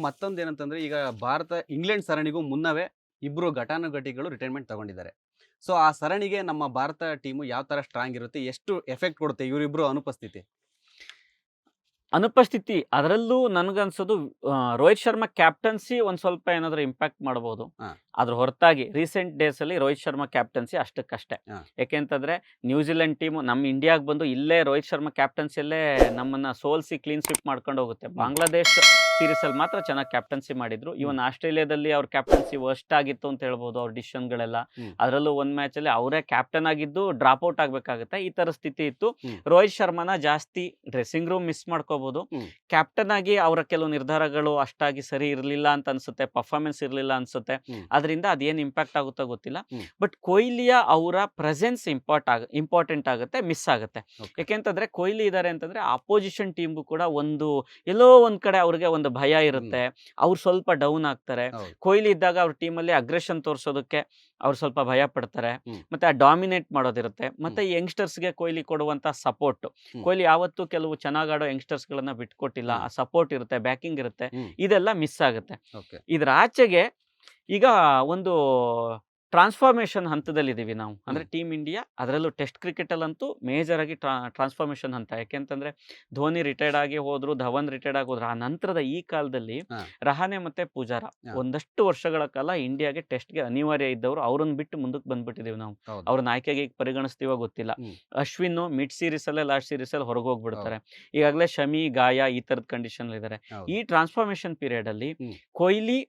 ಮತ್ತೊಂದೇನಂತಂದ್ರೆ ಈಗ ಭಾರತ ಇಂಗ್ಲೆಂಡ್ ಸರಣಿಗೂ ಮುನ್ನವೇ ಇಬ್ರು ಘಟಾನುಘಟಿಗಳು ರಿಟೈರ್ಮೆಂಟ್ ತಗೊಂಡಿದ್ದಾರೆ. ಸೊ ಆ ಸರಣಿಗೆ ನಮ್ಮ ಭಾರತ ಟೀಮು ಯಾವ ತರ ಸ್ಟ್ರಾಂಗ್ ಇರುತ್ತೆ, ಎಷ್ಟು ಎಫೆಕ್ಟ್ ಕೊಡುತ್ತೆ ಇವರಿಬ್ರು ಅನುಪಸ್ಥಿತಿ? ಅನುಪಸ್ಥಿತಿ ಅದರಲ್ಲೂ ನನಗನ್ಸೋದು ರೋಹಿತ್ ಶರ್ಮಾ ಕ್ಯಾಪ್ಟನ್ಸಿ ಒಂದ್ ಸ್ವಲ್ಪ ಏನಾದ್ರು ಇಂಪ್ಯಾಕ್ಟ್ ಮಾಡಬಹುದು. ಹಾ. ಅದ್ರ ಹೊರತಾಗಿ ರೀಸೆಂಟ್ ಡೇಸ್ ಅಲ್ಲಿ ರೋಹಿತ್ ಶರ್ಮಾ ಕ್ಯಾಪ್ಟನ್ಸಿ ಅಷ್ಟಕ್ಕಷ್ಟೇ. ಹಾ. ಯಾಕೆಂತಂದ್ರೆ ನ್ಯೂಜಿಲೆಂಡ್ ಟೀಮು ನಮ್ಮ ಇಂಡಿಯಾಗ್ ಬಂದು ಇಲ್ಲೇ ರೋಹಿತ್ ಶರ್ಮಾ ಕ್ಯಾಪ್ಟನ್ಸಿಯಲ್ಲೇ ನಮ್ಮನ್ನ ಸೋಲ್ಸಿ ಕ್ಲೀನ್ ಸ್ವೀಪ್ ಮಾಡ್ಕೊಂಡು ಹೋಗುತ್ತೆ. ಬಾಂಗ್ಲಾದೇಶ್ ಸೀರೀಸ್ ಅಲ್ಲಿ ಮಾತ್ರ ಚೆನ್ನಾಗಿ ಕ್ಯಾಪ್ಟನ್ಸಿ ಮಾಡಿದ್ರು. ಇವನ್ ಆಸ್ಟ್ರೇಲಿಯಾದಲ್ಲಿ ಅವ್ರ ಕ್ಯಾಪ್ಟನ್ಸಿ ವರ್ಸ್ಟ್ ಆಗಿತ್ತು ಅಂತ ಹೇಳ್ಬೋದು, ಅವ್ರ ಡಿಸಿಷನ್ಗಳೆಲ್ಲ. ಅದರಲ್ಲೂ ಒಂದ್ ಮ್ಯಾಚ್ ಅಲ್ಲಿ ಅವರೇ ಕ್ಯಾಪ್ಟನ್ ಆಗಿದ್ದು ಡ್ರಾಪ್ ಔಟ್ ಆಗ್ಬೇಕಾಗುತ್ತೆ, ಈ ತರ ಸ್ಥಿತಿ ಇತ್ತು. ರೋಹಿತ್ ಶರ್ಮಾನ ಜಾಸ್ತಿ ಡ್ರೆಸ್ಸಿಂಗ್ ರೂಮ್ ಮಿಸ್ ಮಾಡ್ಕೋಬಹುದು. ಕ್ಯಾಪ್ಟನ್ ಆಗಿ ಅವರ ಕೆಲವು ನಿರ್ಧಾರಗಳು ಅಷ್ಟಾಗಿ ಸರಿ ಇರಲಿಲ್ಲ ಅಂತ ಅನ್ಸುತ್ತೆ, ಪರ್ಫಾರ್ಮೆನ್ಸ್ ಇರಲಿಲ್ಲ ಅನ್ಸುತ್ತೆ. ಅದರಿಂದ ಅದೇನ್ ಇಂಪ್ಯಾಕ್ಟ್ ಆಗುತ್ತೋ ಗೊತ್ತಿಲ್ಲ. ಬಟ್ ಕೊಹ್ಲಿಯ ಅವರ ಪ್ರೆಸೆನ್ಸ್ ಇಂಪಾರ್ಟೆಂಟ್ ಆಗುತ್ತೆ, ಮಿಸ್ ಆಗುತ್ತೆ. ಯಾಕೆಂತಂದ್ರೆ ಕೊಹ್ಲಿ ಇದಾರೆ ಅಂತಂದ್ರೆ ಅಪೋಸಿಷನ್ ಟೀಮ್ಗೂ ಕೂಡ ಎಲ್ಲೋ ಒಂದ್ ಕಡೆ ಅವ್ರಿಗೆ ಒಂದು ಭಯ ಇರುತ್ತೆ, ಅವ್ರು ಸ್ವಲ್ಪ ಡೌನ್ ಆಗ್ತಾರೆ. ಕೊಹ್ಲಿ ಇದ್ದಾಗ ಅವ್ರ ಟೀಮಲ್ಲಿ ಅಗ್ರೆಷನ್ ತೋರಿಸೋದಕ್ಕೆ ಅವ್ರು ಸ್ವಲ್ಪ ಭಯ ಪಡ್ತಾರೆ, ಮತ್ತೆ ಆ ಡಾಮಿನೇಟ್ ಮಾಡೋದಿರುತ್ತೆ. ಮತ್ತೆ ಯಂಗ್ಸ್ಟರ್ಸ್ಗೆ ಕೊಹ್ಲಿ ಕೊಡುವಂತ ಸಪೋರ್ಟ್, ಕೊಹ್ಲಿ ಯಾವತ್ತೂ ಕೆಲವು ಚೆನ್ನಾಗ್ ಆಡೋ ಯಂಗ್ಸ್ಟರ್ಸ್ ಗಳನ್ನ ಬಿಟ್ಕೊಟ್ಟಿಲ್ಲ. ಆ ಸಪೋರ್ಟ್ ಇರುತ್ತೆ, ಬ್ಯಾಕಿಂಗ್ ಇರುತ್ತೆ, ಇದೆಲ್ಲ ಮಿಸ್ ಆಗುತ್ತೆ. ಇದ್ರ ಆಚೆಗೆ ಈಗ ಒಂದು ಟ್ರಾನ್ಸ್ಫಾರ್ಮೇಶನ್ ಹಂತದಲ್ಲಿದ್ದೀವಿ ನಾವು, ಅಂದ್ರೆ ಟೀಮ್ ಇಂಡಿಯಾ. ಅದರಲ್ಲೂ ಟೆಸ್ಟ್ ಕ್ರಿಕೆಟ್ ಅಲ್ಲಂತೂ ಮೇಜರ್ ಆಗಿ ಟ್ರಾನ್ಸ್ಫಾರ್ಮೇಶನ್ ಹಂತ. ಯಾಕೆಂತಂದ್ರೆ ಧೋನಿ ರಿಟೈರ್ಡ್ ಆಗಿ ಹೋದ್ರು, ಧವನ್ ರಿಟೈರ್ಡ್ ಆಗಿ ಹೋದ್ರು. ಆ ನಂತರದ ಈ ಕಾಲದಲ್ಲಿ ರಹಾನೆ ಮತ್ತೆ ಪೂಜಾರ ಒಂದಷ್ಟು ವರ್ಷಗಳ ಕಾಲ ಇಂಡಿಯಾಗೆ ಟೆಸ್ಟ್ಗೆ ಅನಿವಾರ್ಯ ಇದ್ದವರು, ಅವ್ರನ್ನ ಬಿಟ್ಟು ಮುಂದಕ್ಕೆ ಬಂದ್ಬಿಟ್ಟಿದೀವಿ ನಾವು. ಅವ್ರನ್ನ ಆಯ್ಕೆಗೆ ಪರಿಗಣಿಸ್ತೀವೋ ಗೊತ್ತಿಲ್ಲ. ಅಶ್ವಿನ್ ಮಿಡ್ ಸೀರೀಸ್ ಅಲ್ಲೇ ಲಾಸ್ಟ್ ಸೀರೀಸ್ ಅಲ್ಲಿ ಹೊರಗೆ ಹೋಗ್ಬಿಡ್ತಾರೆ. ಈಗಾಗಲೇ ಶಮಿ ಗಾಯ ಈ ತರದ ಕಂಡೀಷನ್ ಇದ್ದಾರೆ. ಈ ಟ್ರಾನ್ಸ್ಫಾರ್ಮೇಶನ್ ಪೀರಿಯಡ್ ಅಲ್ಲಿ ಕೊಹ್ಲಿ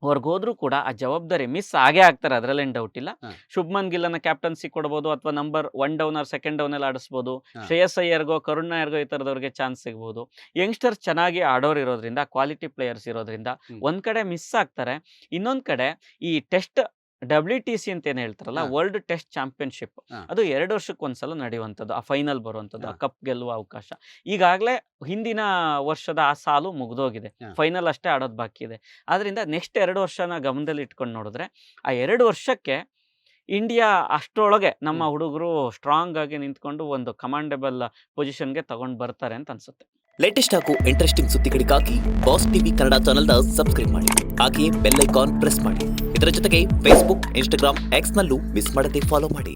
ಹೋದ್ರು ಕೂಡ ಆ ಜವಾಬ್ದಾರಿ ಮಿಸ್ ಆಗೇ ಆಗ್ತಾರೆ, ಅದ್ರಲ್ಲೇನ್ ಡೌಟ್ ಇಲ್ಲ. ಶುಭ್ಮನ್ ಗಿಲ್ಲನ್ನ ಕ್ಯಾಪ್ಟನ್ಸಿ ಕೊಡಬಹುದು, ಅಥವಾ number 1 down or 2nd down ಅಲ್ಲಿ ಆಡಿಸಬಹುದು. ಶ್ರೇಯಸ್ ಅಯ್ಯರ್ಗೋ ಕರುಣ್ ನಾಯರ್ಗೋ ಈ ತರದವ್ರಿಗೆ ಚಾನ್ಸ್ ಸಿಗಬಹುದು. ಯಂಗ್ಸ್ಟರ್ಸ್ ಚೆನ್ನಾಗಿ ಆಡೋರು ಇರೋದ್ರಿಂದ, ಕ್ವಾಲಿಟಿ ಪ್ಲೇಯರ್ಸ್ ಇರೋದ್ರಿಂದ ಒಂದ್ ಕಡೆ ಮಿಸ್ ಆಗ್ತಾರೆ. ಇನ್ನೊಂದ್ ಕಡೆ ಈ ಟೆಸ್ಟ್ WTC ಅಂತ ಏನ್ ಹೇಳ್ತಾರಲ್ಲ, ವರ್ಲ್ಡ್ ಟೆಸ್ಟ್ ಚಾಂಪಿಯನ್ಶಿಪ್, ಅದು 2 ವರ್ಷಕ್ಕೆ ಒಂದ್ಸಲ ನಡೆಯುವಂಥದ್ದು, ಆ ಫೈನಲ್ ಬರುವಂಥದ್ದು, ಆ ಕಪ್ ಗೆಲ್ಲುವ ಅವಕಾಶ. ಈಗಾಗಲೇ ಹಿಂದಿನ ವರ್ಷದ ಆ ಸಾಲು ಮುಗ್ದೋಗಿದೆ, ಫೈನಲ್ ಅಷ್ಟೇ ಆಡೋದು ಬಾಕಿ ಇದೆ. ಆದ್ರಿಂದ ನೆಕ್ಸ್ಟ್ 2 ವರ್ಷನ ಗಮನದಲ್ಲಿ ಇಟ್ಕೊಂಡು ನೋಡಿದ್ರೆ, ಆ 2 ವರ್ಷಕ್ಕೆ ಇಂಡಿಯಾ ಅಷ್ಟರೊಳಗೆ ನಮ್ಮ ಹುಡುಗರು ಸ್ಟ್ರಾಂಗ್ ಆಗಿ ನಿಂತ್ಕೊಂಡು ಒಂದು ಕಮಾಂಡಬಲ್ ಪೊಸಿಷನ್ಗೆ ತಗೊಂಡು ಬರ್ತಾರೆ ಅಂತ ಅನ್ಸುತ್ತೆ. ಲೇಟೆಸ್ಟ್ ಹಾಗೂ ಇಂಟ್ರೆಸ್ಟಿಂಗ್ ಸುದ್ದಿಗಳಿಗಾಗಿ ಬಾಸ್ ಟಿವಿ ಕನ್ನಡ ಚಾನೆಲ್ನ ಸಬ್ಸ್ಕ್ರೈಬ್ ಮಾಡಿ, ಹಾಗೆಯೇ ಬೆಲ್ ಐಕಾನ್ ಪ್ರೆಸ್ ಮಾಡಿ. ಇದರ ಜೊತೆಗೆ ಫೇಸ್ಬುಕ್, ಇನ್ಸ್ಟಾಗ್ರಾಮ್, ಎಕ್ಸ್ ನಲ್ಲೂ ಮಿಸ್ ಮಾಡದೆ ಫಾಲೋ ಮಾಡಿ.